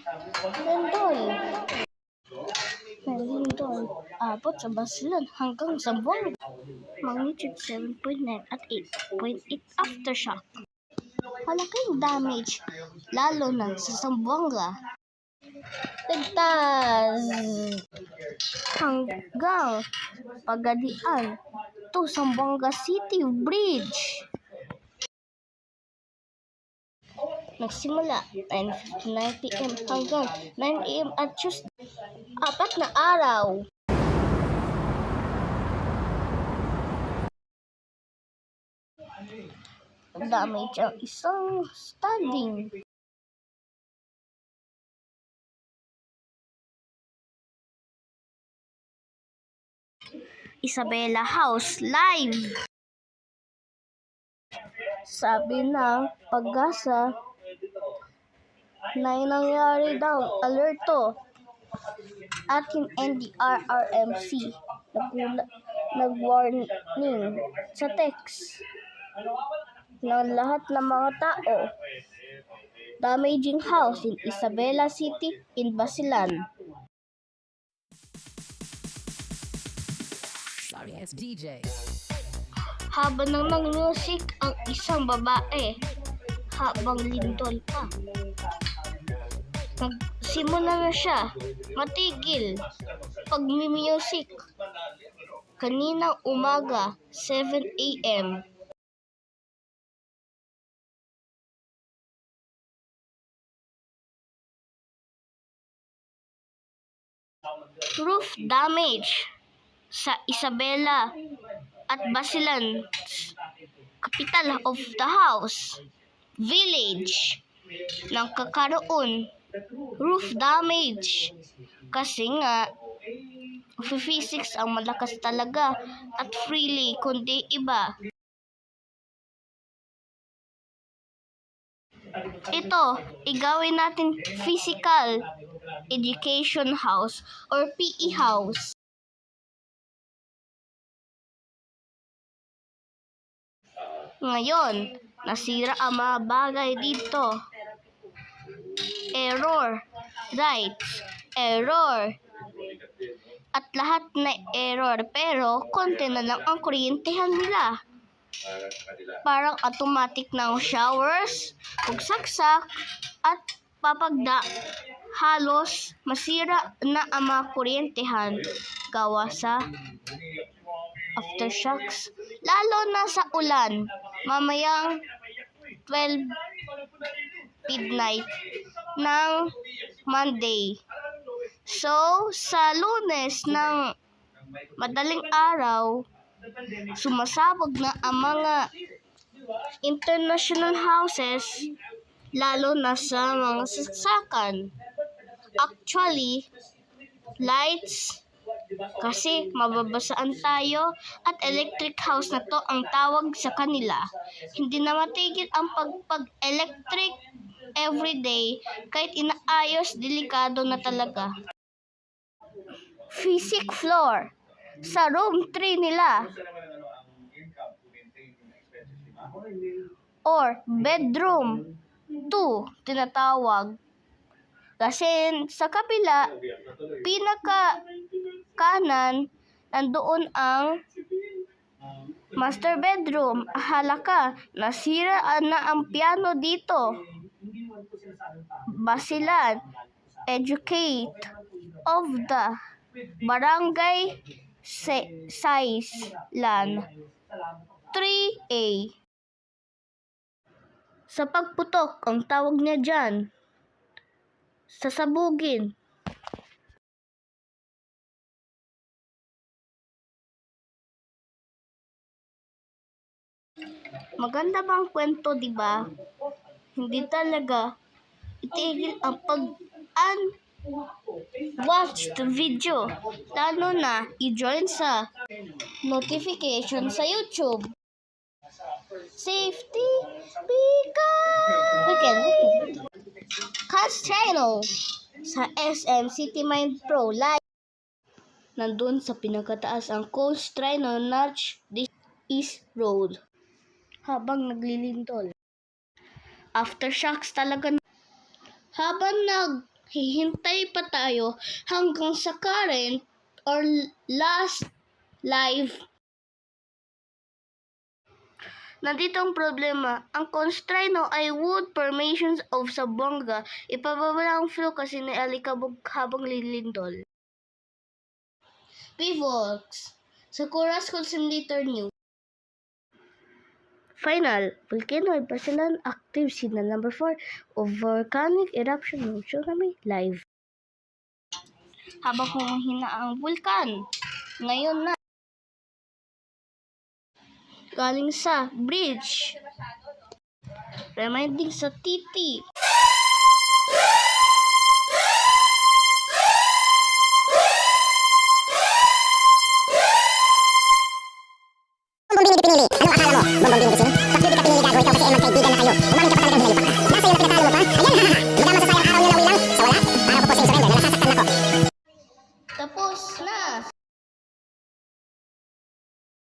Lindol. Lindol. Abot sa Basilan hanggang sa buwan. Magnitude 7.9 at 8.8 aftershock. Malaking damage, lalo na sa Zamboanga. Ligtas hanggang Pagadian to Zamboanga City Bridge. Nagsimula 9:59 PM hanggang 9 AM at Tuesday. 4 na araw. Damage ang isang standing. Isabela House live. Sabi ng Pag-asa na nangyari daw alerto ating NDRRMC nag-warning sa text ng lahat ng mga tao. Damaging house in Isabela City in Basilan. Sorry, it's DJ. Habang nag-music ang isang babae, habang lindol pa. Nagsimula na siya matigil pag-music. Kaninang umaga, 7 AM. Roof damage sa Isabela at Basilan, capital of the house, village, nang kakaroon roof damage kasi nga physics ang malakas talaga at freely kundi iba. Ito, igawin natin physical education house or PE house. Ngayon, nasira ang mga bagay dito. Error, right, error, at lahat na error, pero konti na lang ang kuryentehan nila. Parang automatic ng showers, pagsaksak, at papagda. Halos masira na ang mga kuryentehan gawa sa aftershocks, lalo na sa ulan. Mamayang 12 midnight ng Monday. So, sa Lunes ng madaling araw, sumasabog na ang mga international houses, lalo na sa mga saksakan. Actually, lights, kasi mababasaan tayo, at electric house na to ang tawag sa kanila. Hindi na matigil ang pag-electric everyday, kahit inaayos, delikado na talaga. Physic floor sa room 3 nila or bedroom 2 tinatawag. Kasi sa kabila, pinaka kanan, nandoon ang master bedroom. Halaka, nasira na ang piano dito. Basilan, educate of the barangay size lan 3A. Sa pagputok, ang tawag niya dyan, sasabugin. Maganda bang kwento, di ba? Hindi talaga itigil ang watch the video. Lalo na i-join sa notification sa YouTube. Safety because Cats channel sa SM City Mind Pro Live. Nandun sa pinakataas ang Coast Trainer Notch this East Road. Habang naglilintol. Aftershocks talaga. Habang hihintay pa tayo hanggang sa current or last live. Nandito ang problema. Ang constraint ay wood formations of Sabonga. Ipababa ang flow kasi ni alikabok habang lilindol. Pivox. Sakura's concentrator new. Final. Volcano Barcelona active signal number 4 of volcanic eruption ng tsunami live. Habang humihina ang vulkan. Ngayon na. Galing sa bridge. Reminding sa TT.